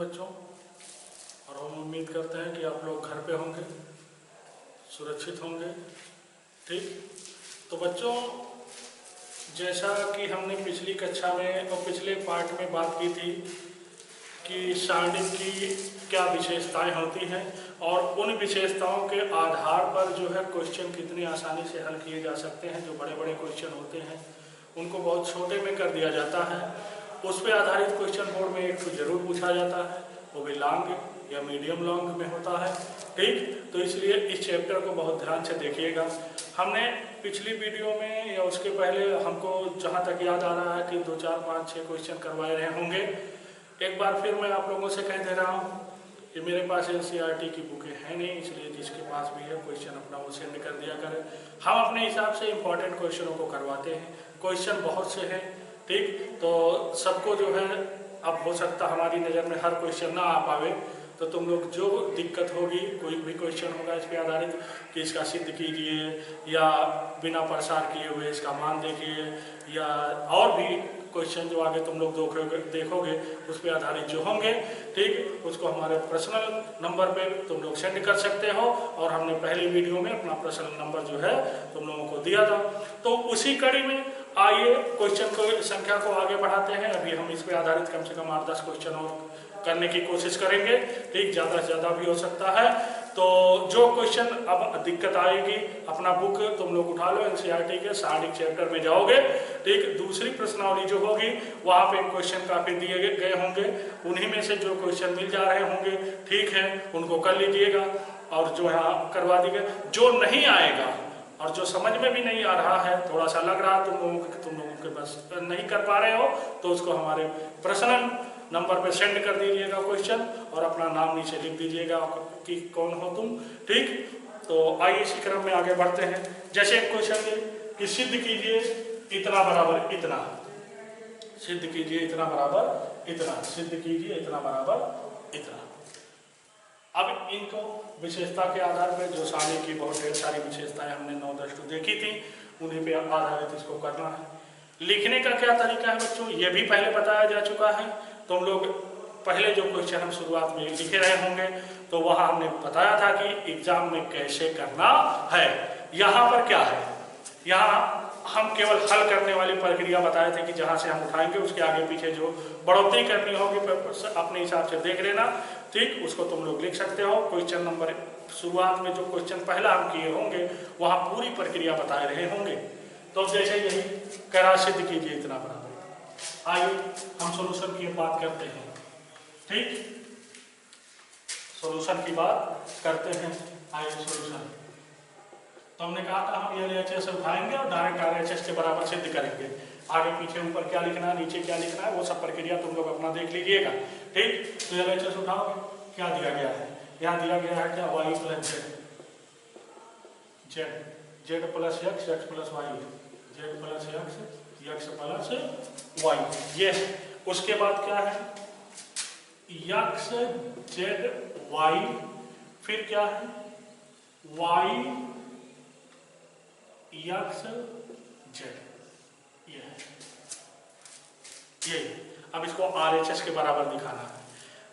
बच्चों, और हम उम्मीद करते हैं कि आप लोग घर पे होंगे, सुरक्षित होंगे। ठीक, तो बच्चों, जैसा कि हमने पिछली कक्षा में और पिछले पार्ट में बात की थी कि सारणी की क्या विशेषताएं होती हैं और उन विशेषताओं के आधार पर जो है क्वेश्चन कितनी आसानी से हल किए जा सकते हैं। जो बड़े बड़े क्वेश्चन होते हैं उनको बहुत छोटे में कर दिया जाता है। उस पर आधारित क्वेश्चन बोर्ड में एक तो जरूर पूछा जाता है, वो भी लॉन्ग या मीडियम लॉन्ग में होता है। ठीक, तो इसलिए इस चैप्टर को बहुत ध्यान से देखिएगा। हमने पिछली वीडियो में या उसके पहले हमको जहाँ तक याद आ रहा है कि 2, 4, 5, 6 क्वेश्चन करवाए रहे होंगे। एक बार फिर मैं आप लोगों से कह दे रहा हूँ कि मेरे पास NCERT की बुकें हैं नहीं, इसलिए जिसके पास भी है क्वेश्चन अपना वो सेंड कर दिया करें। हम अपने हिसाब से इम्पोर्टेंट क्वेश्चनों को करवाते हैं। क्वेश्चन बहुत से हैं, ठीक, तो सबको जो है अब हो सकता हमारी नज़र में हर क्वेश्चन ना आ पावे, तो तुम लोग जो दिक्कत होगी, कोई भी क्वेश्चन होगा इस पर आधारित कि इसका सिद्ध कीजिए या बिना प्रसार किए हुए इसका मान देखिए, या और भी क्वेश्चन जो आगे तुम लोग देखोगे उस पर आधारित जो होंगे, ठीक, उसको हमारे पर्सनल नंबर पे तुम लोग सेंड कर सकते हो। और हमने पहली वीडियो में अपना पर्सनल नंबर जो है तुम लोगों को दिया था। तो उसी कड़ी में आइए क्वेश्चन को संख्या को आगे बढ़ाते हैं। अभी हम इस पर आधारित कम से कम 8-10 क्वेश्चन और करने की कोशिश करेंगे। ठीक, ज़्यादा से ज़्यादा भी हो सकता है। तो जो क्वेश्चन अब दिक्कत आएगी, अपना बुक तुम लोग उठा लो, NCERT के सारणी चैप्टर में जाओगे। ठीक, दूसरी प्रश्नावली जो होगी वहाँ पे क्वेश्चन काफी दिए गए होंगे, उन्हीं में से जो क्वेश्चन मिल जा रहे होंगे, ठीक है, उनको कर लीजिएगा और जो है करवा दीजिए। जो नहीं आएगा और जो समझ में भी नहीं आ रहा है, थोड़ा सा लग रहा है तुम लोगों के बस नहीं कर पा रहे हो, तो उसको हमारे पर्सनल नंबर पे सेंड कर दीजिएगा क्वेश्चन और अपना नाम नीचे लिख दीजिएगा कि कौन हो तुम। ठीक, तो आइए इसी क्रम में आगे बढ़ते हैं। जैसे एक क्वेश्चन है कि सिद्ध कीजिए इतना बराबर इतना, सिद्ध कीजिए इतना बराबर इतना, सिद्ध कीजिए इतना बराबर इतना। अब इनको विशेषता के आधार पर जो सारणी की बहुत ढेर सारी विशेषताएं हमने 9-10 देखी थी, उन्हीं पे आधारित इसको करना है। लिखने का क्या तरीका है बच्चों, ये भी पहले बताया जा चुका है। तुम लोग पहले जो क्वेश्चन हम शुरुआत में लिखे रहे होंगे, तो वहां हमने बताया था कि एग्जाम में कैसे करना है। यहाँ पर क्या है, यहाँ हम केवल हल करने वाली प्रक्रिया बताए थे कि जहाँ से हम उठाएंगे उसके आगे पीछे जो बढ़ोतरी करनी होगी अपने हिसाब से देख लेना। ठीक, उसको तुम लोग लिख सकते हो। क्वेश्चन नंबर शुरुआत में जो क्वेश्चन पहला हम किए होंगे वहाँ पूरी प्रक्रिया बताए रहे होंगे। तो जैसे यही करा सिद्ध कीजिए इतना बराबर, आइए हम सॉल्यूशन की बात करते हैं। ठीक, सॉल्यूशन की बात करते हैं। आइए सॉल्यूशन, तो हमने कहा था हम LHS उठाएंगे और डायरेक्ट RHS के बराबर सिद्ध करेंगे। आगे पीछे ऊपर क्या लिखना है, नीचे क्या लिखना है, वो सब प्रक्रिया तुम लोग अपना देख लीजिएगा। ठीक, तो LHS उठाओगे, क्या दिया गया है, यहाँ दिया गया है क्या, y plus z, z plus x, x plus y, z plus x, x plus y, ये। उसके बाद क्या है, x z y, फिर क्या है y x z, ये है ये। अब इसको RHS के बराबर दिखाना है।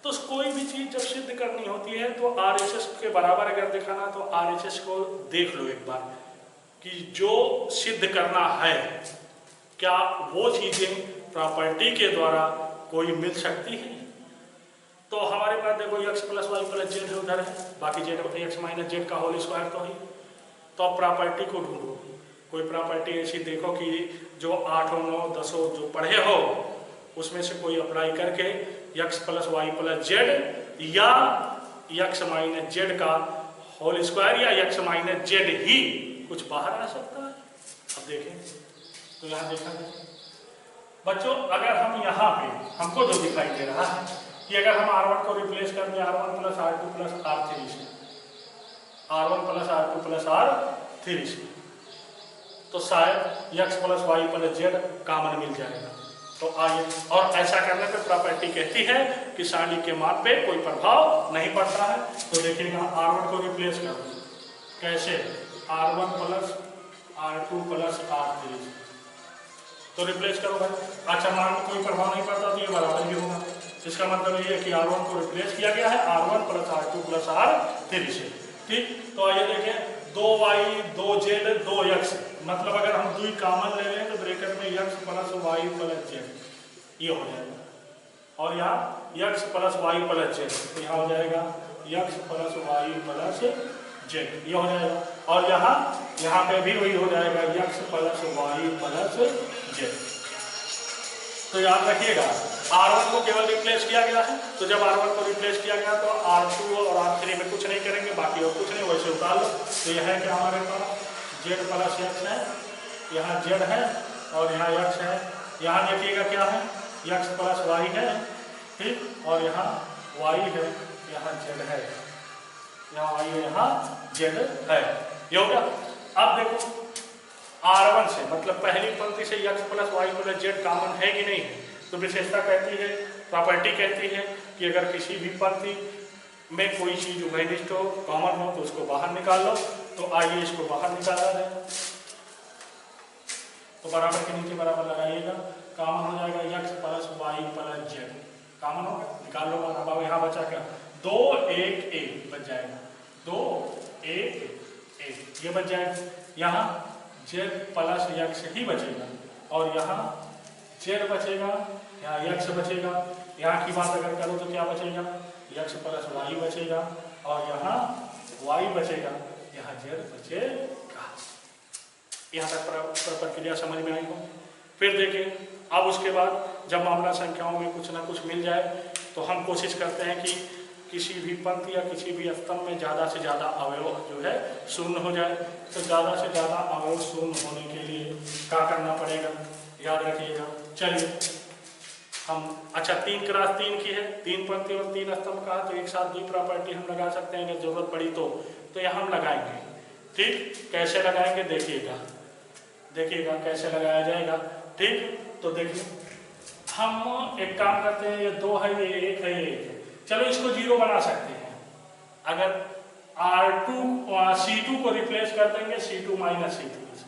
तो कोई भी चीज जब सिद्ध करनी होती है तो RHS के बराबर अगर दिखाना, तो RHS को देख लो एक बार कि जो सिद्ध करना है क्या वो चीजें प्रॉपर्टी के द्वारा कोई मिल सकती है। तो हमारे पास देखो x plus Y plus Z उधर है, बाकी जेड x माइनस जेड का होल स्क्वायर तो ही। तो अब प्रॉपर्टी को ढूंढो, कोई प्रॉपर्टी ऐसी देखो कि जो 8 हो 9 10 हो जो पढ़े हो, उसमें से कोई अप्लाई करके x plus Y plus Z या x माइनस जेड का होल स्क्वायर या x माइनस जेड ही कुछ बाहर आ सकता है। अब देखें तो यहाँ देखा जाए बच्चों, अगर हम यहाँ पे हमको जो दिखाई दे रहा है कि अगर हम R1 को रिप्लेस कर दें R1 plus R2 plus R3 से, R1 plus R2 plus R3 से, तो शायद x plus Y plus Z common मिल जाएगा। तो आइए, और ऐसा करने पे प्रॉपर्टी कहती है कि सारणी के मान पे कोई प्रभाव नहीं पड़ता है। तो देखिएगा R1 को रिप्लेस कर दो, कैसे, R1 plus R2 plus R3 से, तो रिप्लेस करो भाई। अच्छा, मान में कोई प्रभाव नहीं पड़ता तो ये बराबर ही होगा। इसका मतलब ये है कि R1 को रिप्लेस किया गया है R1 plus R2 plus R3 से। ठीक, तो आइए देखें 2y 2z 2x, मतलब अगर हम 2 कॉमन ले लें तो ब्रैकेट में x plus y plus z ये हो जाएगा, और यहाँ x plus y plus z, तो यहाँ हो जाएगा x plus y plus z ये हो जाएगा, और यहाँ पे भी वही हो जाएगा x plus y plus z। तो याद रखिएगा R1 को केवल रिप्लेस किया गया है, तो जब R1 को रिप्लेस किया गया तो R2 और R3 में कुछ नहीं करेंगे, बाकी और कुछ नहीं, वैसे उतार लो। तो यह है कि हमारे पास z प्लस x है, यहाँ z है और यहाँ x है, यहाँ देखिएगा क्या है x प्लस y है, ठीक, और यहाँ y है, यहाँ z है, यहाँ y है, यहाँ z है, ये हो गया। अब देखो R1 से मतलब पहली पंक्ति से x plus y plus z common है कि नहीं है, तो विशेषता कहती है, प्रॉपर्टी कहती है कि अगर किसी भी पंक्ति में कोई चीज उभयनिष्ठ हो, कॉमन हो, तो उसको बाहर निकाल लो। तो आइए इसको बाहर निकाला जाए, तो बराबर के नीचे बराबर लगाइएगा, कॉमन हो जाएगा x plus y plus z, common होगा, निकाल लो। अब यहाँ बचा क्या, 2 1 1 बच जाएगा, 2 1 1 ये बच जाएगा, यहाँ z प्लस x ही बचेगा, और यहाँ z बचेगा, यहाँ x बचेगा, यहाँ की बात अगर करो तो क्या बचेगा, x प्लस y बचेगा, और यहाँ y बचेगा, यहाँ z बचेगा। यहाँ तक प्रक्रिया समझ में आई हो। फिर देखिए अब उसके बाद जब मामला संख्याओं में कुछ ना कुछ मिल जाए तो हम कोशिश करते हैं कि किसी भी पंक्ति या किसी भी स्तंभ में ज़्यादा से ज़्यादा अवयव जो है शून्य हो जाए। तो ज़्यादा से ज़्यादा अवयव शून्य होने के लिए क्या करना पड़ेगा, याद रखिएगा। चलिए हम अच्छा 3 क्रॉस 3 की है, 3 पंक्ति और 3 स्तंभ का, तो एक साथ 2 प्रॉपर्टी हम लगा सकते हैं अगर जरूरत पड़ी तो यहाँ हम लगाएंगे। ठीक, कैसे लगाएंगे देखिएगा कैसे लगाया जाएगा। ठीक, तो देखिए हम एक काम करते हैं, ये 2 है, ये 1 है, ये 1 है, चलो इसको 0 बना सकते हैं। अगर C2 को रिप्लेस कर देंगे C2 माइनस C3 से,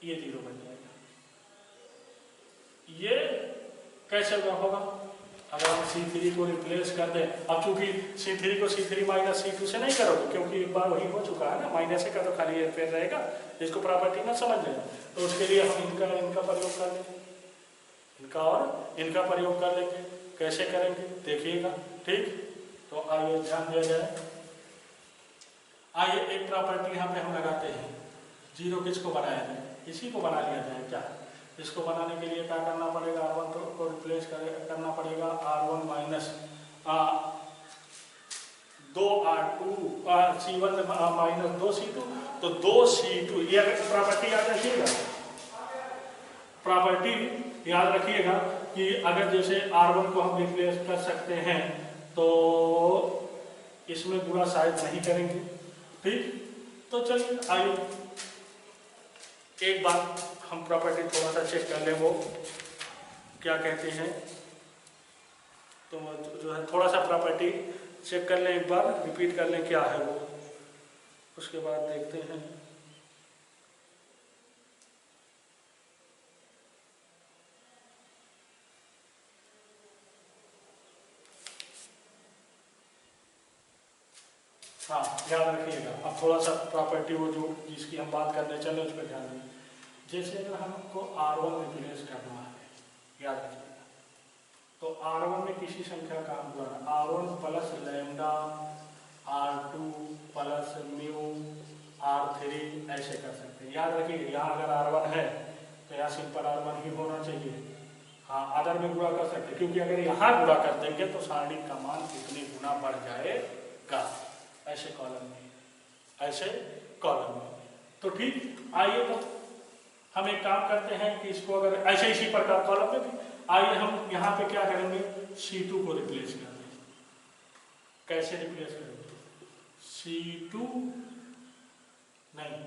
ये 0 बन जाएगा। ये कैसे होगा, अगर हम C3 को रिप्लेस कर दें, अब चूंकि C3 को C3 माइनस C2 से नहीं करोगे क्योंकि एक बार वही हो चुका है ना, माइनस का तो खाली फिर रहेगा, इसको प्रॉपर्टी ना समझ लेना। तो उसके लिए हम इनका प्रयोग कर लेंगे, इनका और इनका प्रयोग कर लेंगे। कैसे करेंगे देखिएगा। ठीक, तो आइए ध्यान दिया जाए। आइए एक प्रॉपर्टी यहाँ पे हम लगाते हैं, 0 किसको बनाया जाए, इसी को बना लिया जाए क्या। इसको बनाने के लिए क्या करना पड़ेगा, R1 को रिप्लेस करना पड़ेगा R1 minus 2R2 C1 minus 2C2, तो 2C2, ये प्रॉपर्टी याद रखिएगा। प्रॉपर्टी याद रखिएगा कि अगर जैसे R1 को हम रिप्लेस कर सकते हैं तो इसमें गुणा शायद नहीं करेंगे। ठीक, तो चलिए आइए एक बार हम प्रॉपर्टी थोड़ा सा चेक कर लें, वो क्या कहते हैं। तो जो है थोड़ा सा प्रॉपर्टी चेक कर लें, एक बार रिपीट कर लें क्या है वो, उसके बाद देखते हैं। हाँ याद रखिएगा। अब थोड़ा सा प्रॉपर्टी वो जो जिसकी हम बात करने चले उस पर ध्यान दें। जैसे अगर हमको R1 रिप्लेस करना है, याद रखिएगा, तो R1 में किसी संख्या का हम द्वारा R1 plus lambda R2 plus mu R3 ऐसे कर सकते हैं। याद रखिए यहाँ अगर R1 है तो यहाँ सिंपल R1 ही होना चाहिए। हाँ, अदर में गुणा कर सकते हैं, क्योंकि अगर यहाँ गुणा कर देंगे तो सारणी का मान कितनी गुना बढ़ जाएगा, ऐसे कॉलम में। तो ठीक, आइए तो हम एक काम करते हैं कि इसको अगर ऐसे इसी प्रकार कॉलम में भी, आइए हम यहाँ पे क्या करेंगे, C2 को रिप्लेस कर देंगे। कैसे रिप्लेस करेंगे, C2 नहीं,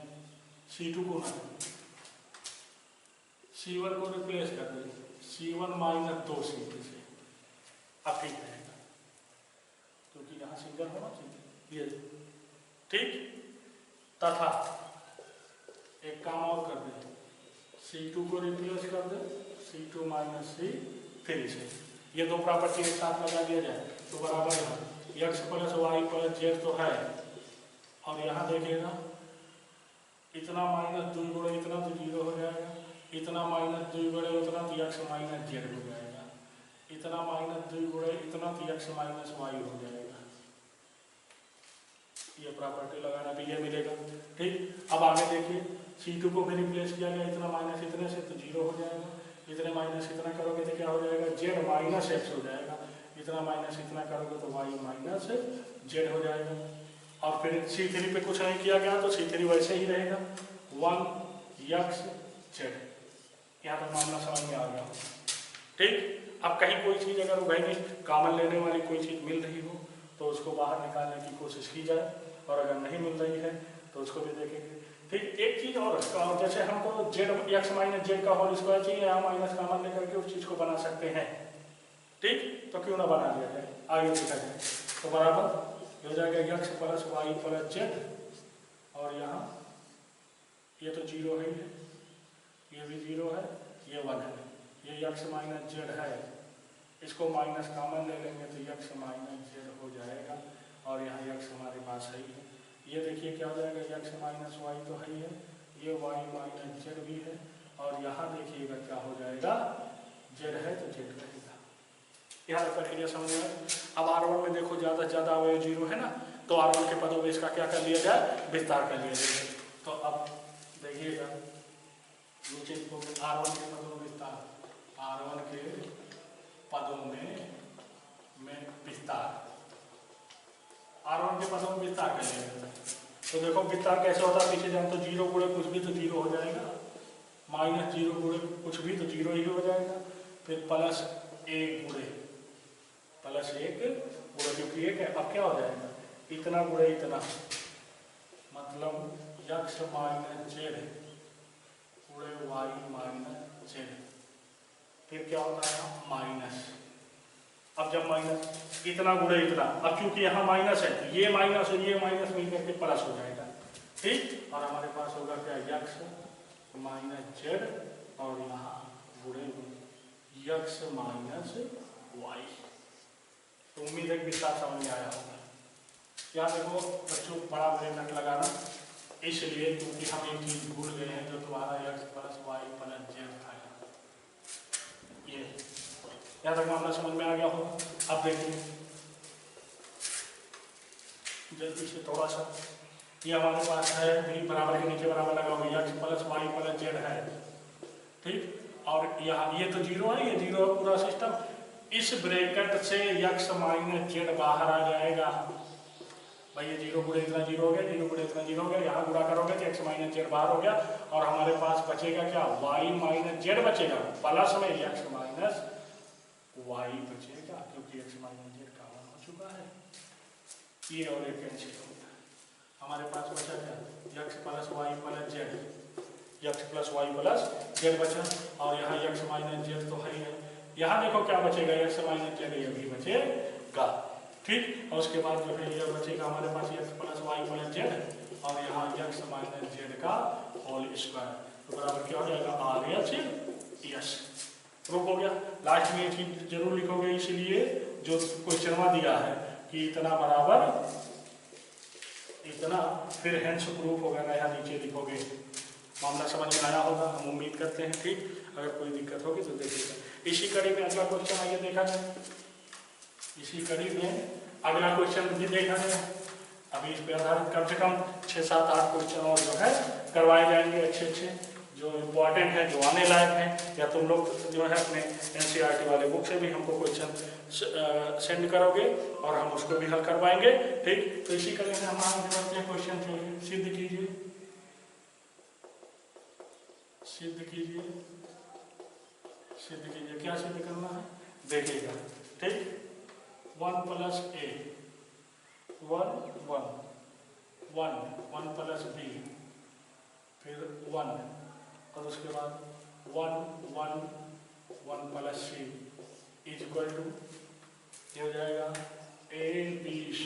C2 को नहीं, C1 को रिप्लेस कर देंगे C1 माइनस 2C2 से। अब ठीक रहेगा क्योंकि यहाँ सिंगल होना चाहिए ये। ठीक, तथा एक काम और कर दें, C2 को रिप्लेस कर दें C2 माइनस C3 से। ये दो प्रॉपर्टी एक साथ लगा दिया जाए तो बराबर है x plus Y plus Z तो है, और यहाँ देखिएगा इतना माइनस 2 गुणे इतना तो 0 हो जाएगा, इतना माइनस 2 गुणे उतना तो x माइनस जेड हो जाएगा, इतना माइनस 2 गुणे इतना तो x माइनस वाई हो जाएगा। ये प्रॉपर्टी लगाना भी ये मिलेगा। ठीक, अब आगे देखिए C2 को भी रिप्लेस किया गया, इतना माइनस इतने से तो 0 हो जाएगा, इतने माइनस इतना करोगे तो क्या हो जाएगा z माइनस x हो जाएगा, इतना माइनस इतना करोगे तो y माइनस z हो जाएगा। और फिर C3 पे कुछ नहीं किया गया तो C3 वैसे ही रहेगा 1x z। यहाँ तक मानना समझ में आ गया। ठीक, अब कहीं कोई चीज़ अगर उभयनिष्ठ कॉमन लेने वाली कोई चीज़ मिल रही हो तो उसको बाहर निकालने की कोशिश की जाए, और अगर नहीं मिल रही है तो उसको भी देखेंगे। ठीक, एक चीज़ और जैसे हमको जेड x माइनस जेड का होल स्क्वायर चाहिए, यहाँ माइनस कॉमन लेकर के उस चीज़ को बना सकते हैं। ठीक, तो क्यों ना बना लिया जाए, आगे देखा जाए तो बराबर हो जाएगा x plus Y plus Z, और यहाँ ये तो 0 है, ये भी 0 है, ये 1 है, ये x माइनस जेड है, इसको माइनस कॉमन ले लेंगे तो x माइनस जेड हो जाएगा, और यहाँ x हमारे पास है ही है। ये देखिए क्या हो जाएगा x माइनस वाई तो है ही है, ये y माइनस जेड भी है, और यहाँ देखिएगा क्या हो जाएगा z है तो z रहेगा। यहाँ प्रक्रिया समझ में। अब R1 में देखो ज़्यादा से ज़्यादा अवयव 0 है ना, तो R1 के पदों में इसका क्या कर लिया जाए, विस्तार कर लिया जाए। तो अब देखिएगा नीचे R1 के पदों में विस्तार, R1 के पदों में विस्तार, R1 के पदों में विस्तार कर लिया जाता है। तो देखो विस्तार कैसे होता है, पीछे जाए तो 0 गुणे कुछ भी तो 0 हो जाएगा, माइनस 0 गुणे कुछ भी तो 0 ही हो जाएगा, फिर प्लस 1 गुणे प्लस 1 गुणे, क्योंकि 1 है, अब क्या हो जाएगा इतना गुणे इतना, मतलब x माइनस जेड गुणे y माइनस जेड, फिर क्या होता है माइनस। अब जब माइनस इतना गुणे इतना, अब चूंकि यहाँ माइनस है तो ये माइनस और ये माइनस मिलकर के प्लस हो जाएगा। ठीक, और हमारे पास होगा क्या x माइनस जेड, और यहाँ गुणे x माइनस वाई। तो उम्मीद है कि विस्तार समझ में आया होगा। यहाँ देखो बच्चों बड़ा ब्रैकेट लगाना, इसलिए क्योंकि हम एक चीज भूल गए हैं जो तुम्हारा x plus Y plus Z था, ये यहाँ तक मामला समझ में आ गया होगा। अब देखिए जल्दी से थोड़ा सा, ये हमारे पास है भी बराबर के नीचे बराबर लगा हुआ x plus Y plus Z है। ठीक, और यहाँ ये तो 0 है, ये 0 है पूरा सिस्टम, इस ब्रैकेट से x माइनस जेड बाहर आ जाएगा। भाई ये 0 गुणे इतना 0 हो गया, 0 गुणे इतना 0 हो गया, यहाँ गुणा करोगे तो x माइनस जेड बाहर हो गया, और हमारे पास बचेगा क्या y माइनस जेड बचेगा, प्लस में x माइनस वाई बचेगा, क्योंकि x माइनस जेड कॉमन हो चुका है, ये और एक कैंसिल हो गया। हमारे पास बचा क्या x plus Y plus Z, x plus Y plus Z बचा, और यहाँ x माइनस जेड तो है ही है, यहाँ देखो क्या बचेगा x माइनस जेड, ये भी बचेगा। ठीक, और उसके बाद जो है ये बचेगा हमारे पास x plus Y plus Z, और यहाँ x माइनस जेड का होल स्क्वायर, तो बराबर क्या हो जाएगा RHS। प्रूफ हो गया। लास्ट में ये चीज जरूर लिखोगे, इसलिए जो क्वेश्चन दिया है कि इतना बराबर इतना, फिर हेंस प्रूफ वगैरह यहाँ नीचे लिखोगे। मामला समझ में आया होगा, हम उम्मीद करते हैं। ठीक, अगर कोई दिक्कत होगी तो देखिएगा। इसी कड़ी में अगला क्वेश्चन आइए देखा जाए, इसी कड़ी में अगला क्वेश्चन भी देखा जाए। अभी इस पर आधारित कम से कम 6, 7, 8 क्वेश्चन और जो है करवाए जाएंगे, अच्छे जो इम्पोर्टेंट है, जो आने लायक है, या तुम लोग जो है अपने NCERT वाले बुक से भी हमको क्वेश्चन सेंड करोगे और हम उसको भी हल करवाएंगे। ठीक, तो इसी कड़ी में हम आगे बढ़ते हैं। क्वेश्चन सिद्ध कीजिए, सिद्ध कीजिए, सिद्ध कीजिए। क्या सिद्ध करना है देखिएगा। ठीक, 1 प्लस a 1 1 1 1 प्लस b, फिर 1, और उसके बाद 1 1 1 plus c is equal to, ये हो जाएगा a b c,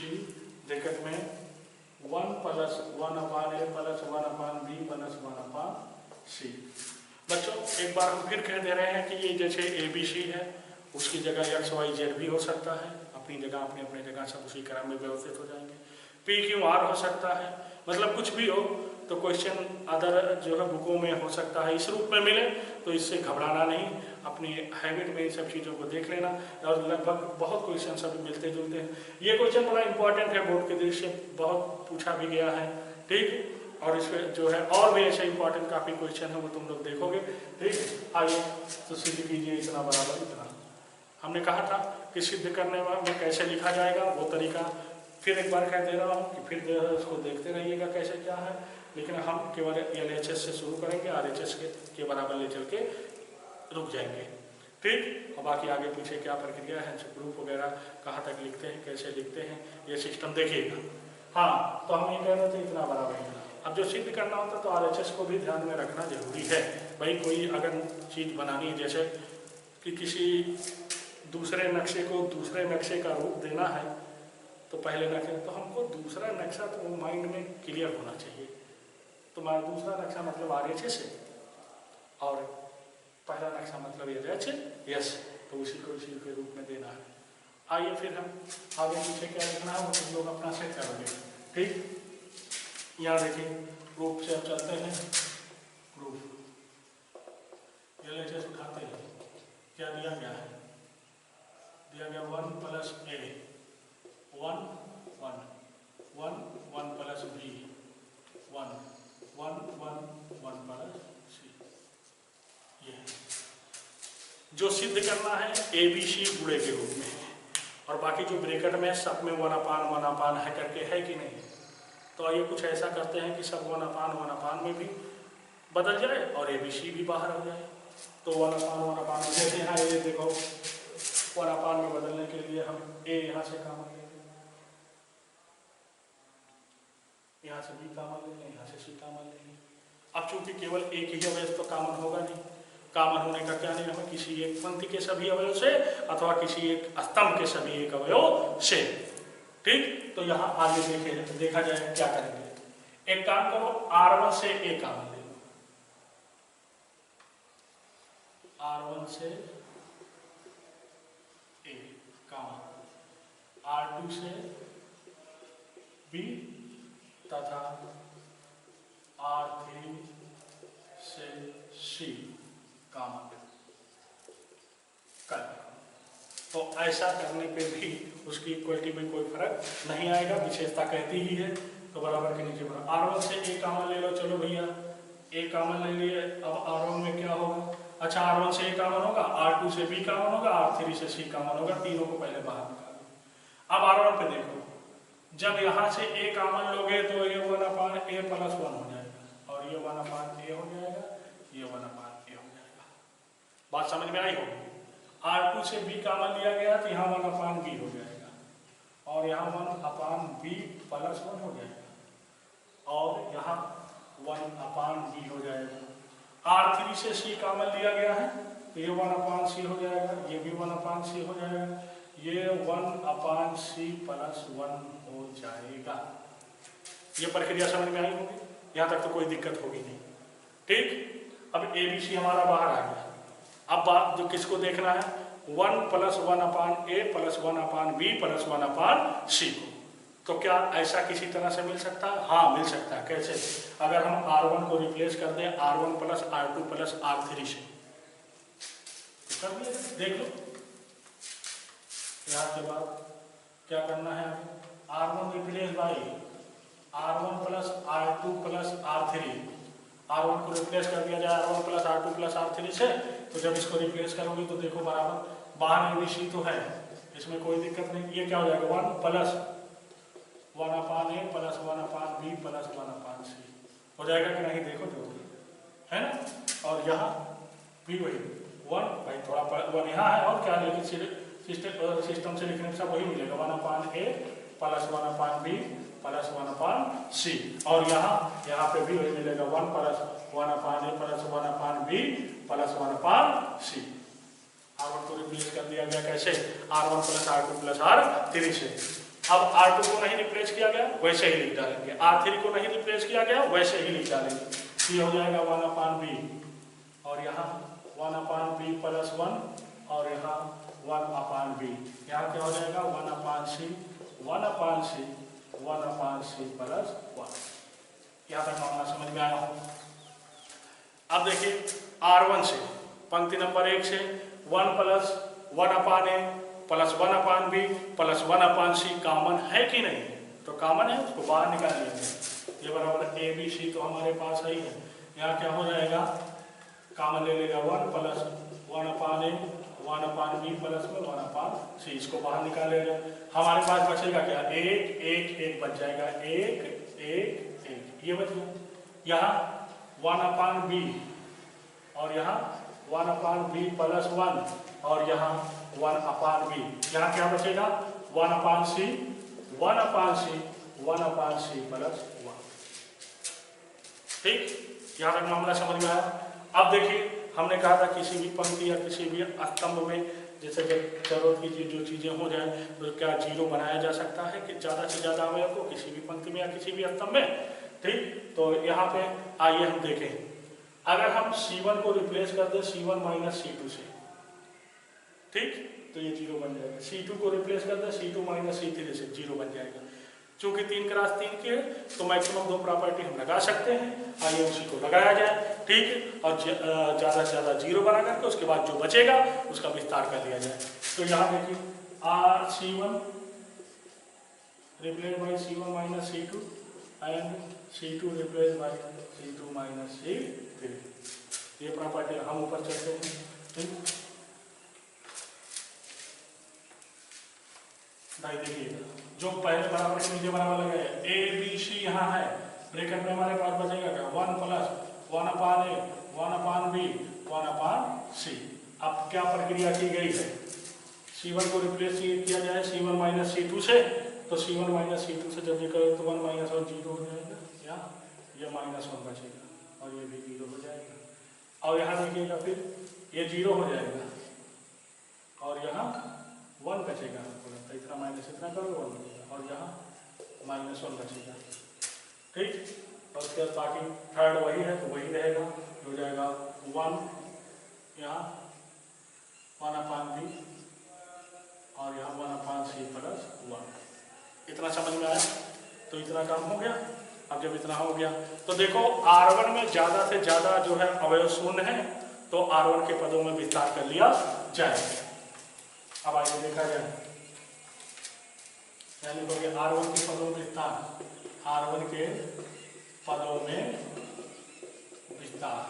ब्रैकेट में 1 plus 1 upon a plus 1 upon b plus 1 upon c। बच्चों एक बार हम फिर कह दे रहे हैं कि ये जैसे a b c है, उसकी जगह एक्स वाई जेड भी हो सकता है, अपनी जगह अपने जगह सब उसी क्रम में व्यवस्थित हो जाएंगे। पी क्यू आर हो सकता है, मतलब कुछ भी हो तो क्वेश्चन अदर जो है बुकों में हो सकता है इस रूप में मिले, तो इससे घबराना नहीं, अपनी हैबिट में इन सब चीज़ों को देख लेना। और लगभग बहुत क्वेश्चन सब मिलते जुलते हैं। ये क्वेश्चन बड़ा इंपॉर्टेंट है, बोर्ड के दृष्टि से बहुत पूछा भी गया है, ठीक। और इसमें जो है और भी ऐसे इंपॉर्टेंट काफ़ी क्वेश्चन है, वो तुम लोग देखोगे, ठीक। आइए तो सिद्ध कीजिए इतना बराबर इतना। हमने कहा था कि सिद्ध करने में कैसे लिखा जाएगा, वो तरीका फिर एक बार कह दे रहा हूँ कि फिर उसको देखते रहिएगा कैसे क्या है। लेकिन हम केवल LHS से शुरू करेंगे, RHS के बराबर ले चल के रुक जाएंगे, ठीक। और बाकी आगे पीछे क्या प्रक्रिया है, ग्रुप वगैरह कहाँ तक लिखते हैं, कैसे लिखते हैं, ये सिस्टम देखिएगा। हाँ, तो हम ये कह रहे थे इतना बराबर इतना। अब जो सिद्ध करना होता है तो RHS को भी ध्यान में रखना जरूरी है। भाई कोई अगर चीज़ बनानी है, जैसे कि किसी दूसरे नक्शे को दूसरे नक्शे का रूप देना है, तो पहले नक्शे तो हमको दूसरा नक्शा तो माइंड में क्लियर होना चाहिए। तो दूसरा नक्शा मतलब RHS है और पहला नक्शा मतलब LHS, तो उसी को इसी के रूप में देना है। आइए फिर हम आगे पीछे क्या लिखना है वो तुम लोग अपना सेट करोगे, ठीक। यहाँ देखिए ग्रुप से अब चलते हैं, ग्रुप LHS उठाते हैं, क्या दिया गया है, दिया गया 1 plus A, 1 1 1 1 plus B, 1 1 1 1 plus C। ये जो सिद्ध करना है ABC गुणे के रूप में, और बाकी जो ब्रैकेट में सब में 1/1 है करके है कि नहीं। तो आइए कुछ ऐसा करते हैं कि सब 1/1 में भी बदल जाए और ABC भी बाहर हो जाए। तो 1/1 जैसे यहाँ ये देखो 1/1 में बदलने के लिए हम A यहाँ से कॉमन लेंगे, यहाँ से B कॉमन लेंगे, यहाँ से C कॉमन लेंगे। अब चूंकि केवल एक ही अवयव तो कॉमन होगा नहीं, कॉमन होने का क्या नियम है, किसी एक पंक्ति के सभी अवयव से अथवा किसी एक स्तंभ के सभी एक अवयव से, ठीक। तो यहाँ आगे देखा जाए क्या करेंगे। एक काम करो, R1 से A कॉमन ले लो, R1 से A कॉमन, R2 से B तथा R3 से C कॉमन कर। तो ऐसा करने पे भी उसकी इक्वलिटी में कोई फर्क नहीं आएगा, विशेषता कहती ही है। तो बराबर के नीचे बराबर R1 से A कॉमन ले लो, चलो भैया A कॉमन ले लिए। अब R1 में क्या होगा, अच्छा R1 से A कॉमन होगा, R2 से B कॉमन होगा, R3 से C कॉमन होगा, तीनों को पहले बाहर निकालो। अब R1 पे देखो, जब यहाँ से A कॉमन लोगे तो ये 1/A प्लस 1 हो जाएगा, और ये 1/A हो जाएगा, ये 1/A हो जाएगा। बात समझ में आई होगी। R2 से B कॉमन लिया गया तो यहाँ 1/B हो जाएगा, और यहाँ 1/B प्लस 1 हो जाएगा, और यहाँ 1/B हो जाएगा। R3 से C कॉमन लिया गया है तो ये 1/C हो जाएगा, ये भी 1/C हो जाएगा, ये 1/C प्लस 1 हो जाएगा। ये प्रक्रिया समझ में आई होगी, यहाँ तक तो कोई दिक्कत होगी नहीं, ठीक। अब ABC हमारा बाहर आ गया। अब बात जो किसको देखना है, 1 plus 1/A plus 1/B plus 1/C को। तो क्या ऐसा किसी तरह से मिल सकता है? हाँ मिल सकता है। कैसे? अगर हम R1 को रिप्लेस कर दें R1 plus R2 plus R3 से, कर दिया, देख लो। यहाँ के बाद क्या करना है, R1 replace by R1 plus R2 plus R3। R1 को रिप्लेस कर दिया जाए R1 plus R2 plus R3 से, तो जब इसको रिप्लेस करोगे तो देखो बराबर बाहर ABC तो है, इसमें कोई दिक्कत नहीं। ये क्या हो जाएगा, 1 plus 1/A plus 1/B plus 1/C हो जाएगा कि नहीं, देखो तो है ना। और यहाँ भी वही 1, भाई थोड़ा 1 यहाँ है और क्या, लेकिन सिस्टम से लिखने से वही मिलेगा 1/A plus 1/B plus 1/C, और यहाँ पे भी वही मिलेगा 1 plus 1/A plus 1/B plus 1/C। R1 को रिप्लेस कर दिया गया कैसे, R1 plus R2 plus R3 से। अब R2 को नहीं रिप्लेस किया गया वैसे ही लिख डालेंगे, R3 को नहीं रिप्लेस किया गया वैसे ही लिख डालेंगे। ये हो जाएगा 1/B, और यहाँ 1/B प्लस 1, और यहाँ 1/b। यहाँ क्या हो जाएगा 1/c प्लस 1। यहाँ तक मामला समझ में आया। अब देखिए R1 से पंक्ति नंबर 1 से 1 plus 1/a plus 1/b plus 1/c common है कि नहीं? तो कॉमन है, उसको बाहर निकाल लेंगे। ये बराबर ए बी सी तो हमारे पास है ही है। यहाँ क्या हो जाएगा, कॉमन ले लेगा 1 प्लस 1/a 1/b प्लस में 1/c, इसको बाहर निकाल लेगा। हमारे पास बचेगा क्या, 1 1 1 बच जाएगा, 1 1 1 ये बच गया। यहाँ 1/b और यहाँ 1/b प्लस 1 और यहाँ 1/b। यहाँ क्या बचेगा 1/c प्लस 1। ठीक, यहाँ तक मामला समझ में आया। अब देखिए हमने कहा था किसी भी पंक्ति या किसी भी स्तंभ में जैसे जरूरत की जो चीजें हो जाए तो क्या जीरो बनाया जा सकता है कि ज्यादा से ज्यादा अवयव को किसी भी पंक्ति में या किसी भी स्तंभ में। ठीक, तो यहाँ पे आइए हम देखें, अगर हम C1 को रिप्लेस कर दें C1 माइनस C2 से, ठीक, तो ये जीरो बन जाएगा। C2 को रिप्लेस कर दें C2 माइनस C3 से, जीरो बन जाएगा। चूंकि 3 क्रॉस 3 की है तो मैक्सिमम 2 प्रॉपर्टी हम लगा सकते हैं। आइए उसी को लगाया जाए। ठीक, और ज्यादा से ज्यादा जीरो बना करके उसके बाद जो बचेगा उसका विस्तार कर लिया जाए। तो यहाँ देखिए C1 replace by C1 minus C2 and C2 replace by C2 minus C3, ये प्रॉपर्टी हम ऊपर चलते हैं। ठीक, देखिए जो पहले बराबर के नीचे बराबर लगे ए बी सी यहाँ है, ब्रैकेट में हमारे पास बचेगा क्या 1 प्लस 1/a 1/b 1/c। अब क्या प्रक्रिया की गई है, C1 को रिप्लेस किया जाए C1 माइनस C2 से, तो C1 माइनस C2 से जब ये करें तो 1 माइनस 1 जीरो हो जाएगा, या ये माइनस 1 बचेगा और ये भी जीरो हो जाएगा। और यहाँ देखिएगा फिर ये जीरो हो जाएगा और यहाँ 1 बचेगा, तो इतना माइनस इतना करोगे 1 बचेगा और यहाँ माइनस 1 बचेगा। ठीक, और उसके बाद बाकी थर्ड वही है तो वही रहेगा, हो जाएगा 1 यहाँ 1/b और यहाँ 1/c प्लस 1। इतना समझ में आया? तो इतना काम हो गया। अब जब इतना हो गया तो देखो R1 में ज्यादा से ज्यादा जो है अवयव शून्य है तो R1 के पदों में विस्तार कर लिया जाए। अब आइए देखा जाए, यानी बोलिए R1 के पदों में विस्तार, R1 के पदों में विस्तार।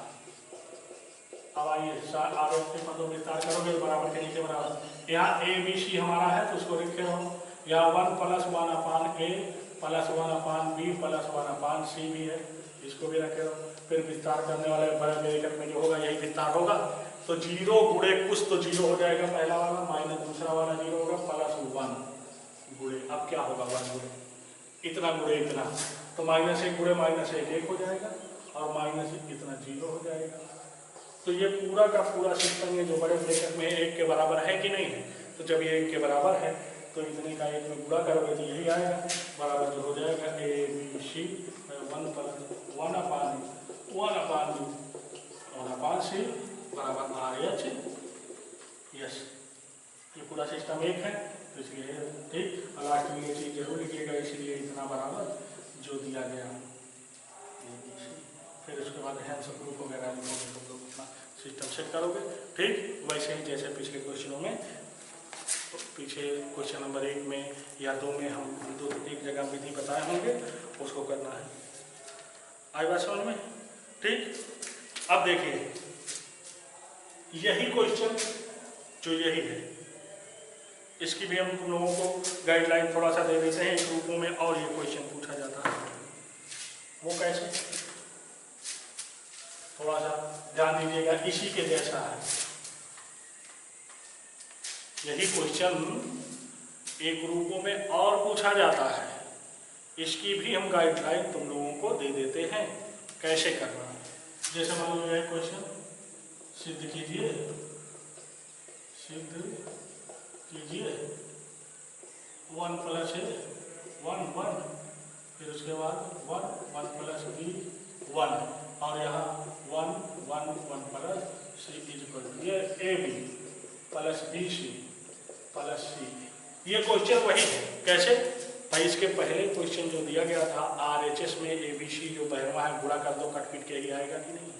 अब आइए R1 के पदों में विस्तार करोगे बराबर के नीचे बराबर, यहाँ ए बी सी हमारा है तो उसको लिखे हो, यहाँ 1 plus 1/a plus 1/b plus 1/c भी है, इसको भी रखे हो। फिर विस्तार करने वाले बड़े ब्रैकेट में जो होगा यही विस्तार होगा। तो जीरो गुणे कुछ तो जीरो हो जाएगा पहला वाला, माइनस दूसरा वाला जीरो होगा, प्लस 1 गुणे, अब क्या होगा 1 गुणे इतना गुणे इतना, तो -1 गुणे -1 1 हो जाएगा और माइनस इतना जीरो हो जाएगा। तो ये पूरा का पूरा सिस्टम ये जो बड़े ब्रैकेट में 1 के बराबर है कि नहीं है, तो जब ये 1 के बराबर है तो इतने का 1 में गुणा करोगे तो यही आएगा, बराबर जो हो जाएगा A B C 1 plus 1/c बराबर RH। यस, ये पूरा सिस्टम 1 है तो इसलिए ठीक। और लास्ट में ये चीज जरूर लिखिएगा, इसलिए इतना बराबर जो दिया गया। फिर उसके बाद हैंड्स ग्रुप वगैरह लिखोगे तो लोग अपना सिस्टम सेट करोगे। ठीक, वैसे ही जैसे पिछले क्वेश्चनों में, पीछे क्वेश्चन नंबर 1 में या 2 में हम एक जगह विधि बताए होंगे, उसको करना है। आई बात समझ में? ठीक, अब देखिए यही क्वेश्चन जो यही है, इसकी भी हम तुम लोगों को गाइडलाइन थोड़ा सा दे देते हैं ग्रुपों में, और ये क्वेश्चन पूछा जाता है। वो कैसे, थोड़ा सा ध्यान दीजिएगा, इसी के जैसा है यही क्वेश्चन एक ग्रुपों में और पूछा जाता है, इसकी भी हम गाइडलाइन तुम लोगों को दे देते हैं कैसे करना है। जैसे मान लो यह क्वेश्चन सिद्ध कीजिए 1 प्लस 1 1, फिर उसके बाद 1 प्लस b 1 और यहाँ 1 1 1 plus c is equal to ये A B plus B C plus C. ये क्वेश्चन वही है। कैसे भाई, इसके पहले क्वेश्चन जो दिया गया था RHS में ABC जो बहरवा है गुणा कर दो, कट पीट के ही आएगा कि नहीं?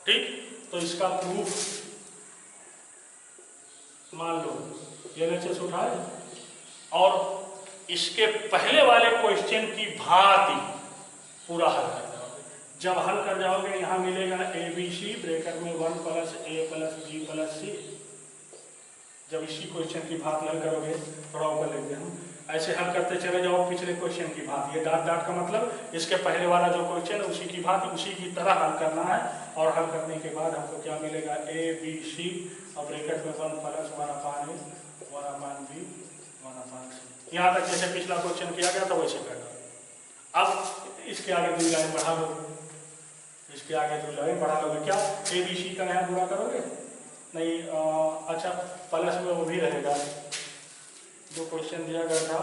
ठीक, तो इसका प्रूफ मान लो LHS उठाए और इसके पहले वाले क्वेश्चन की भांति पूरा हल कर जाओगे। जब हल कर जाओगे यहाँ मिलेगा ABC ब्रैकेट में 1 + A + B + C। जब इसी क्वेश्चन की भांति हल करोगे, थोड़ा ऊपर लिख दें, ऐसे हल करते चले जाओ पिछले क्वेश्चन की भांति। ये डॉट डॉट का मतलब इसके पहले वाला जो क्वेश्चन है उसी की भांति उसी की तरह हल करना है। और हल करने के बाद हमको क्या मिलेगा? ABC और ब्रैकेट में 1 + 1/A 1/B 1/C। यहाँ तक जैसे पिछला क्वेश्चन किया गया था वैसे करना। अब इसके आगे 2 लाइन बढ़ा लो, इसके आगे 2 लाइन बढ़ा लोगे। क्या ABC का यहाँ पूरा करोगे? नहीं, अच्छा प्लस में वो भी रहेगा जो क्वेश्चन दिया गया था,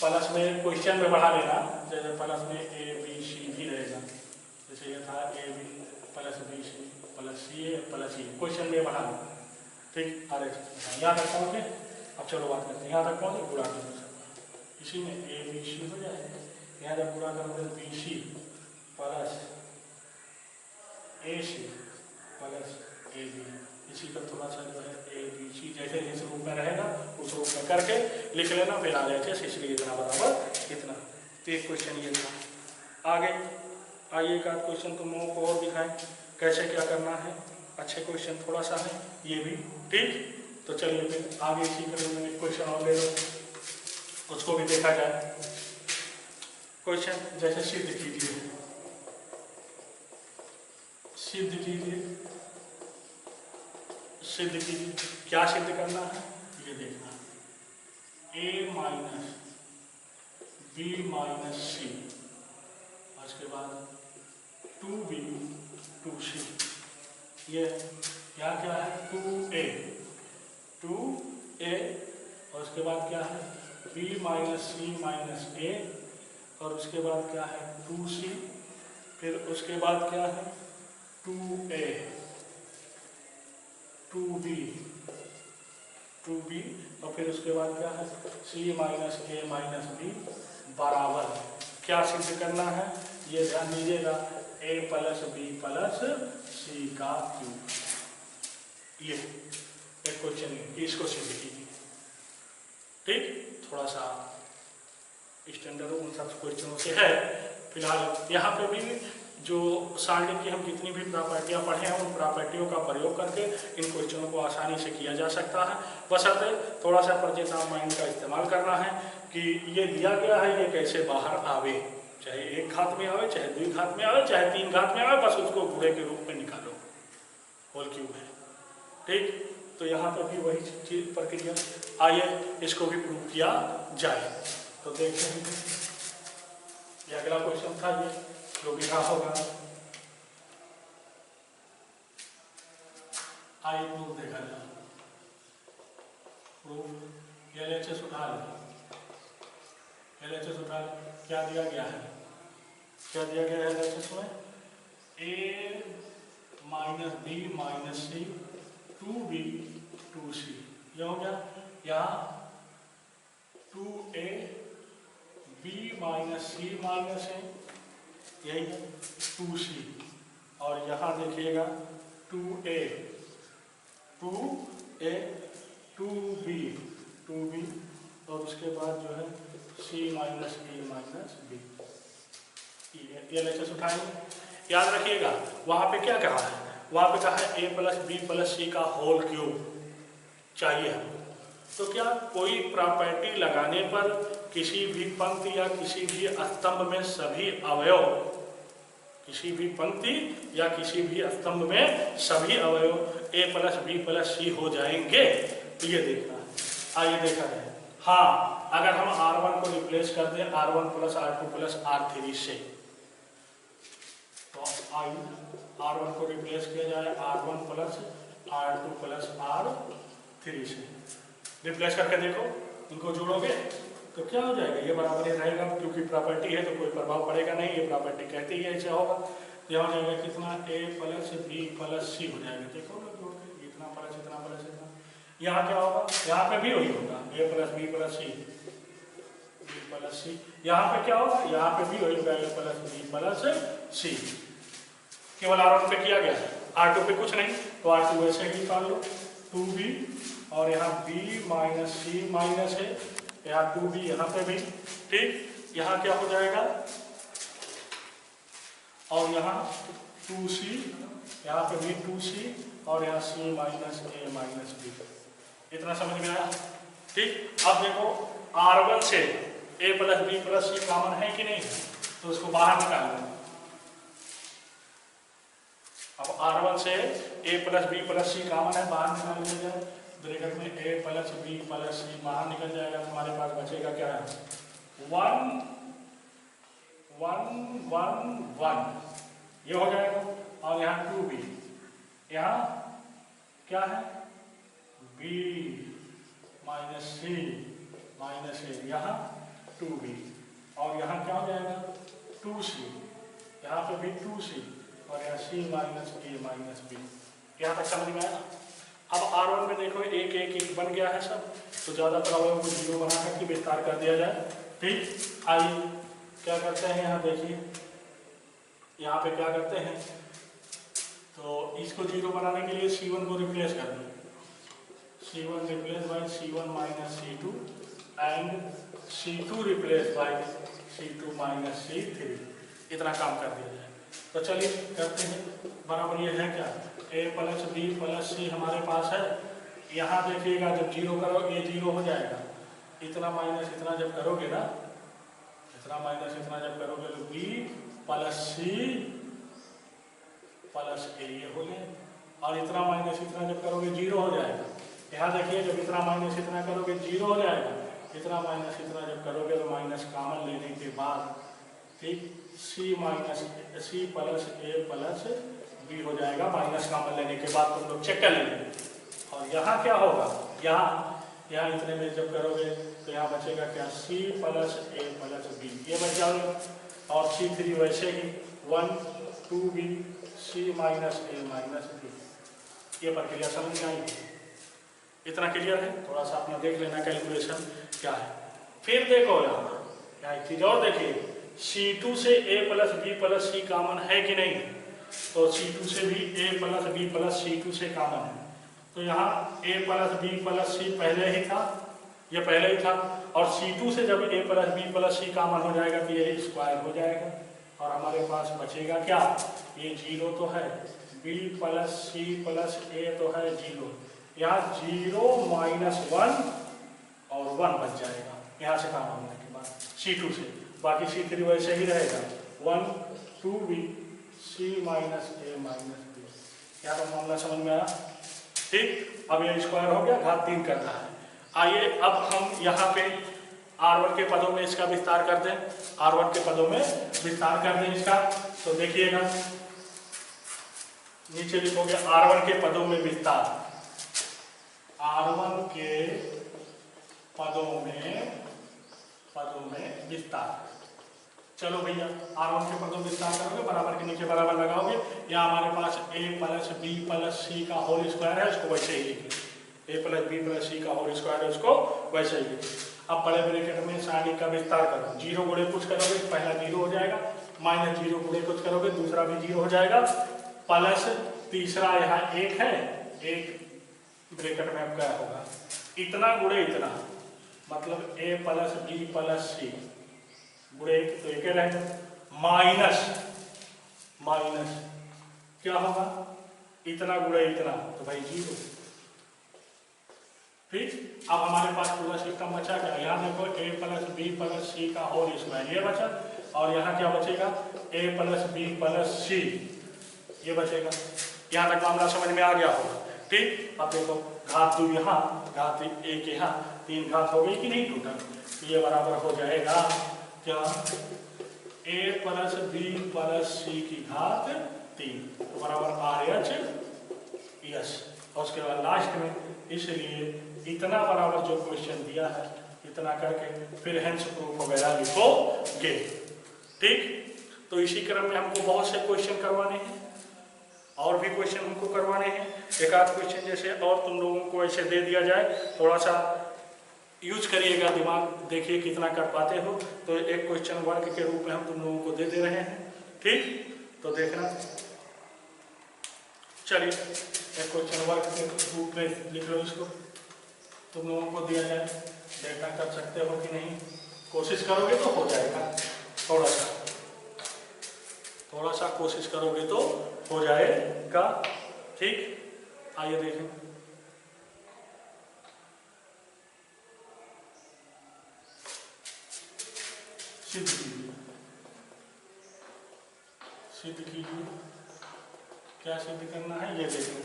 प्लस में क्वेश्चन में बढ़ा लेना। जैसे प्लस में ABC भी रहेगा, जैसे ये था AB + BC + CA + C, question में बढ़ा लो। ठीक, अरे यहाँ तक पहुँचे। अब चलो बात करते हैं, यहाँ तक पहुँचे गुणा कर सकते, इसी में ABC हो जाएगा। यहाँ जब गुणा करोगे BC + AC + AB, इसी का थोड़ा सा जो है ABC जैसे जिस रूप में रहेगा उस रूप में करके लिख लेना, फिर आ जाए इसलिए इतना बराबर इतना। तो एक क्वेश्चन ये था। आगे आइए एक आध क्वेश्चन तुम लोगों को और दिखाएं कैसे क्या करना है। अच्छे क्वेश्चन थोड़ा सा है ये भी। ठीक, तो चलिए फिर आगे इसी कड़ी में एक क्वेश्चन और ले लो, उसको भी देखा जाए। क्वेश्चन जैसे सिद्ध कीजिए, सिद्ध कीजिए, सिद्ध कीजिए। क्या सिद्ध करना है ये देखना। A - B - C, उसके बाद 2B 2C, ये क्या क्या है? 2A और उसके बाद क्या है? B - C - A, और उसके बाद क्या है? 2C, फिर उसके बाद क्या है? 2A 2B और फिर उसके बाद क्या है? C - A - B बराबर। क्या सिद्ध करना है ये ध्यान दीजिएगा। A + B + C का क्यूब। ये एक क्वेश्चन है, इसको सिद्ध कीजिए। ठीक, थोड़ा सा स्टैंडर्ड उन सब क्वेश्चनों से है। फिलहाल यहाँ पे भी जो सारणी की हम जितनी भी प्रॉपर्टियाँ पढ़े हैं उन प्रॉपर्टियों का प्रयोग करके इन क्वेश्चनों को आसानी से किया जा सकता है। बशर्ते थोड़ा सा प्रेजेंट ऑफ माइंड का इस्तेमाल करना है कि ये दिया गया है, ये कैसे बाहर आवे, चाहे एक घात में आवे, चाहे 2 घात में आवे, चाहे 3 घात में आवे, बस उसको गुणे के रूप में निकालो, होल क्यूब है। ठीक, तो यहाँ पर भी वही चीज प्रक्रिया। आइए इसको भी प्रूव किया जाए। तो देखते हैं, ये अगला क्वेश्चन था ये जो भी रहा होगा। आइए प्रूफ देखा जाए। प्रूफ LHS उठा लें, LHS उठा लें। क्या दिया गया है? क्या दिया गया है LHS में? A - B - C 2B 2C, ये हो गया। यहाँ 2A B - C - A, यही है 2C, और यहाँ देखिएगा 2A 2B और उसके बाद जो है C - A - B। LHS उठाएंगे। याद रखिएगा वहाँ पे क्या कहा है? वहाँ पे कहा है A + B + C का होल क्यूब चाहिए हमको। तो क्या कोई प्रॉपर्टी लगाने पर किसी भी पंक्ति या किसी भी स्तंभ में सभी अवयव, किसी भी पंक्ति या किसी भी स्तंभ में सभी अवयव A + B + C हो जाएंगे? तो ये देखना है। आइए देखा जाए। हाँ, अगर हम R1 को रिप्लेस कर दें R1 + R2 + R3 से, तो आइए R1 को रिप्लेस किया जाए R1 + R2 + R3 से। रिप्लेस करके देखो, इनको जोड़ोगे तो क्या हो जाएगा? ये बराबर ही रहेगा, क्योंकि प्रॉपर्टी है तो कोई प्रभाव पड़ेगा नहीं। ये प्रॉपर्टी कहती है ऐसे होगा। यह हो जाएगा कितना? A + B + C हो जाएगा। देखो ना जोड़ के, इतना प्लस इतना प्लस इतना। यहाँ क्या होगा, यहाँ पे भी वही होगा a प्लस बी प्लस सी, यहाँ पे क्या होगा, यहाँ पे भी वही होगा a प्लस बी प्लस सी। केवल R1 पे किया गया, R2 पे कुछ नहीं, तो R2 वैसे ही निकाल लो 2b, और यहाँ b माइनस सी माइनस है, यहाँ 2b यहाँ पे भी, ठीक। यहाँ क्या हो जाएगा, और यहाँ 2c, यहाँ पे भी 2c, और यहाँ c minus a minus b। इतना समझ में आया, ठीक। अब देखो R1 से a plus B plus C common है कि नहीं, तो उसको बाहर निकाल लो। अब R1 से a plus B plus C common है, बाहर निकाल लिया जाए, ब्रैकेट में a plus B plus C बाहर निकल जाएगा, तुम्हारे पास बचेगा क्या है 1 1 1 1, ये हो जाएगा। और यहाँ 2b, यहाँ क्या है b माइनस सी माइनस ए, यहाँ 2b, और यहाँ क्या हो जाएगा 2c, यहाँ पे भी 2c, और यहाँ c minus a minus b। यहाँ तक समझ में आया। अब R1 में देखो एक एक एक बन गया है सब, तो ज़्यादातर अवयव को जीरो बना करके विस्तार कर दिया जाए, ठीक। आइए क्या करते हैं, यहाँ देखिए, यहाँ पे क्या करते हैं, तो इसको जीरो बनाने के लिए C1 को रिप्लेस कर दो, C1 replace by C1 minus C2 and C2 replace by C2 minus C3, इतना काम कर दिया जाए। तो चलिए करते हैं, बराबर ये है क्या a प्लस बी प्लस सी हमारे पास है। यहाँ देखिएगा जब जीरो करोगे ये जीरो हो जाएगा, इतना माइनस इतना जब करोगे ना, इतना माइनस इतना जब करोगे तो b प्लस सी प्लस ए ये हो गया, और इतना माइनस इतना जब करोगे जीरो हो जाएगा। यहाँ देखिए जब इतना माइनस इतना करोगे जीरो हो जाएगा, इतना माइनस इतना जब करोगे तो माइनस कॉमन लेने के बाद, ठीक, c माइनस सी प्लस ए प्लस बी हो जाएगा, माइनस कॉमन लेने के बाद तुम लोग चेक कर लेंगे। और यहाँ क्या होगा, यहाँ इतने में जब करोगे तो यहाँ बचेगा क्या c प्लस ए प्लस बी, ये बच जाएगा, और C3 वैसे ही 1 2b c माइनस ए माइनस बी। ये प्रक्रिया समझ में आई, इतना क्लियर है। थोड़ा सा अपना देख लेना कैलकुलेशन क्या है। फिर देखो यहाँ एक चीज और देखिए, C2 से a plus B plus C common है कि नहीं, तो C2 से भी a plus B plus C2 से कॉमन है, तो यहाँ a प्लस बी प्लस सी पहले ही था, ये पहले ही था, और C2 से जब a plus B plus C common हो जाएगा तो ये स्क्वायर हो जाएगा, और हमारे पास बचेगा क्या, ये जीरो तो है, b प्लस सी प्लस ए तो है जीरो, यहाँ जीरो माइनस 1 और 1 बच जाएगा यहाँ से काम होने के बाद C2 से, बाकी C3 वैसे ही रहेगा 1 2b c माइनस ए माइनस बी। क्या तो मामला समझ में आया, ठीक। अब ये स्क्वायर हो गया, घात 3 करना है। आइए अब हम यहाँ पे R1 के पदों में इसका विस्तार कर दें, R1 के पदों में विस्तार कर दें इसका, तो देखिएगा नीचे लिखोगे R1 के पदों में विस्तार, R1 के पदों में विस्तार। चलो भैया R1 के पदों में विस्तार करोगे, बराबर के नीचे बराबर लगाओगे, या हमारे पास a प्लस बी प्लस सी का होल स्क्वायर है, उसको वैसे ही लिखिए, a प्लस बी प्लस सी का होल स्क्वायर है, उसको वैसे ही लिखिए। अब बड़े ब्रैकेट में साइन का विस्तार करो, जीरो गुणे कुछ करोगे पहला जीरो हो जाएगा, माइनस जीरो गुणे कुछ करोगे दूसरा भी जीरो हो जाएगा, प्लस तीसरा यहाँ एक है, एक ब्रैकेट में अब क्या होगा, इतना गुणे इतना, मतलब a प्लस बी प्लस सी गुणे तो एक रहेगा, माइनस माइनस क्या होगा, इतना गुणे इतना, तो भाई जीरो, ठीक। अब हमारे पास पूरा सिस्टम बचा क्या, यहाँ देखो a प्लस बी प्लस सी का होल स्क्वायर ये बचा, और यहाँ क्या बचेगा a plus B plus C ये बचेगा। यहाँ तक मामला समझ में आ गया होगा, ठीक। अब देखो घात 2 यहाँ, घात 1 यहाँ, 3 घात हो गई कि नहीं टोटल, ये बराबर हो जाएगा क्या, a प्लस बी प्लस सी की घात 3, तो बराबर RH यस, और उसके बाद लास्ट में, इसलिए इतना बराबर जो क्वेश्चन दिया है इतना करके फिर हेंस प्रूफ वगैरह लिखोगे, ठीक। तो इसी क्रम में हमको बहुत से क्वेश्चन करवाने हैं, और भी क्वेश्चन हमको करवाने हैं। एक आध क्वेश्चन जैसे और तुम लोगों को ऐसे दे दिया जाए, थोड़ा सा यूज करिएगा दिमाग, देखिए कितना कर पाते हो। तो एक क्वेश्चन वर्क के रूप में हम तुम लोगों को दे रहे हैं, ठीक। तो देखना, चलिए एक क्वेश्चन वर्क के रूप में लिख लो इसको, तुम लोगों को दिया जाए, देखना कर सकते हो कि नहीं। कोशिश करोगे तो हो जाएगा, थोड़ा सा कोशिश करोगे तो हो जाएगा, ठीक। आइए देखें, सिद्ध कीजिए, सिद्ध कीजिए। क्या सिद्ध करना है ये देखो,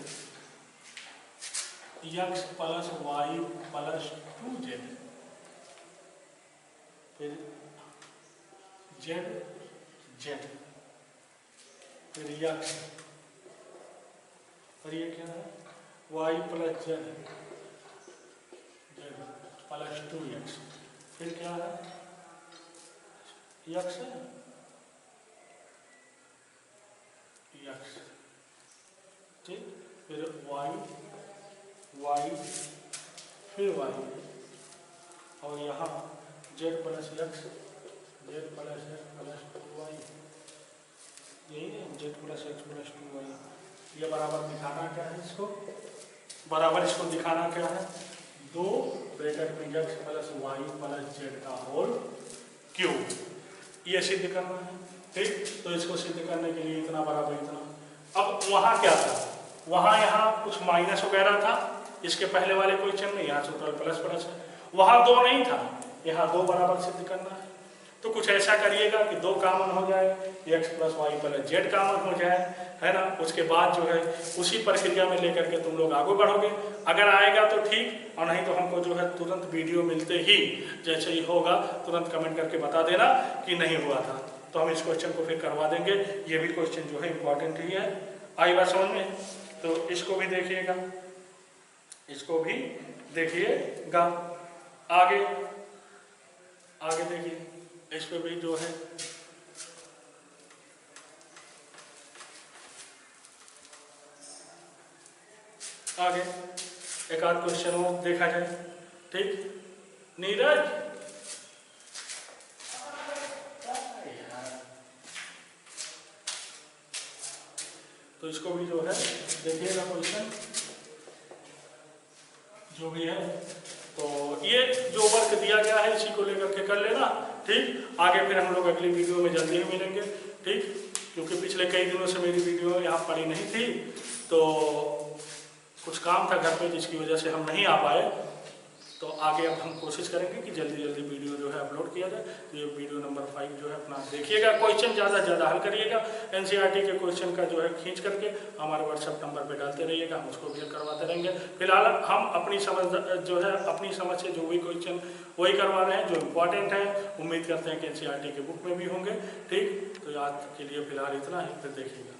x plus Y plus 2z, फिर z, फिर x, और ये क्या है y plus z plus 2x, फिर क्या है x है, x, ठीक, फिर y, फिर y, और यहाँ z plus x plus 2y, यही है z plus x plus 2y। ये बराबर दिखाना क्या है, इसको बराबर इसको दिखाना क्या है, 2 ब्रैकेट में x plus y plus z का होल क्यूब, ये सिद्ध करना है, ठीक। तो इसको सिद्ध करने के लिए इतना बराबर इतना। अब वहाँ क्या था, वहाँ यहाँ कुछ माइनस वगैरह था, इसके पहले वाले क्वेश्चन में, यहाँ सूत्र प्लस प्लस है, वहाँ 2 नहीं था, यहाँ 2 बराबर सिद्ध करना है। तो कुछ ऐसा करिएगा कि 2 कॉमन हो जाए, x plus Y plus Z common हो जाए, है ना। उसके बाद जो है उसी प्रक्रिया में लेकर के तुम लोग आगे बढ़ोगे, अगर आएगा तो ठीक, और नहीं तो हमको जो है तुरंत वीडियो मिलते ही जैसे ही होगा तुरंत कमेंट करके बता देना कि नहीं हुआ था, तो हम इस क्वेश्चन को फिर करवा देंगे। ये भी क्वेश्चन जो है इम्पोर्टेंट ही है, आई बात समझ में। तो इसको भी देखिएगा, इसको भी देखिएगा, आगे देखिए, इस पे भी जो है आगे एक आध क्वेश्चन वो देखा जाए, ठीक। नीरज, तो इसको भी जो है देखिएगा क्वेश्चन जो भी है। तो ये जो वर्क दिया गया है इसी को लेकर के कर लेना, ठीक। आगे फिर हम लोग अगली वीडियो में जल्दी ही मिलेंगे, ठीक। क्योंकि पिछले कई दिनों से मेरी वीडियो यहाँ पड़ी नहीं थी, तो कुछ काम था घर पे जिसकी वजह से हम नहीं आ पाए। तो आगे अब हम कोशिश करेंगे कि जल्दी जल्दी वीडियो जो है अपलोड किया जाए। तो ये वीडियो नंबर 5 जो है अपना देखिएगा, क्वेश्चन ज़्यादा से ज़्यादा हल करिएगा, एनसीईआरटी के क्वेश्चन का जो है खींच करके हमारे व्हाट्सएप नंबर पे डालते रहिएगा, हम उसको क्लियर करवाते रहेंगे। फिलहाल हम अपनी समझ जो है अपनी समझ से जो भी क्वेश्चन वही करवा रहे हैं जो इम्पोर्टेंट है, उम्मीद करते हैं कि एनसीईआरटी के बुक में भी होंगे, ठीक। तो आज के लिए फिलहाल इतना ही, फिर देखिएगा।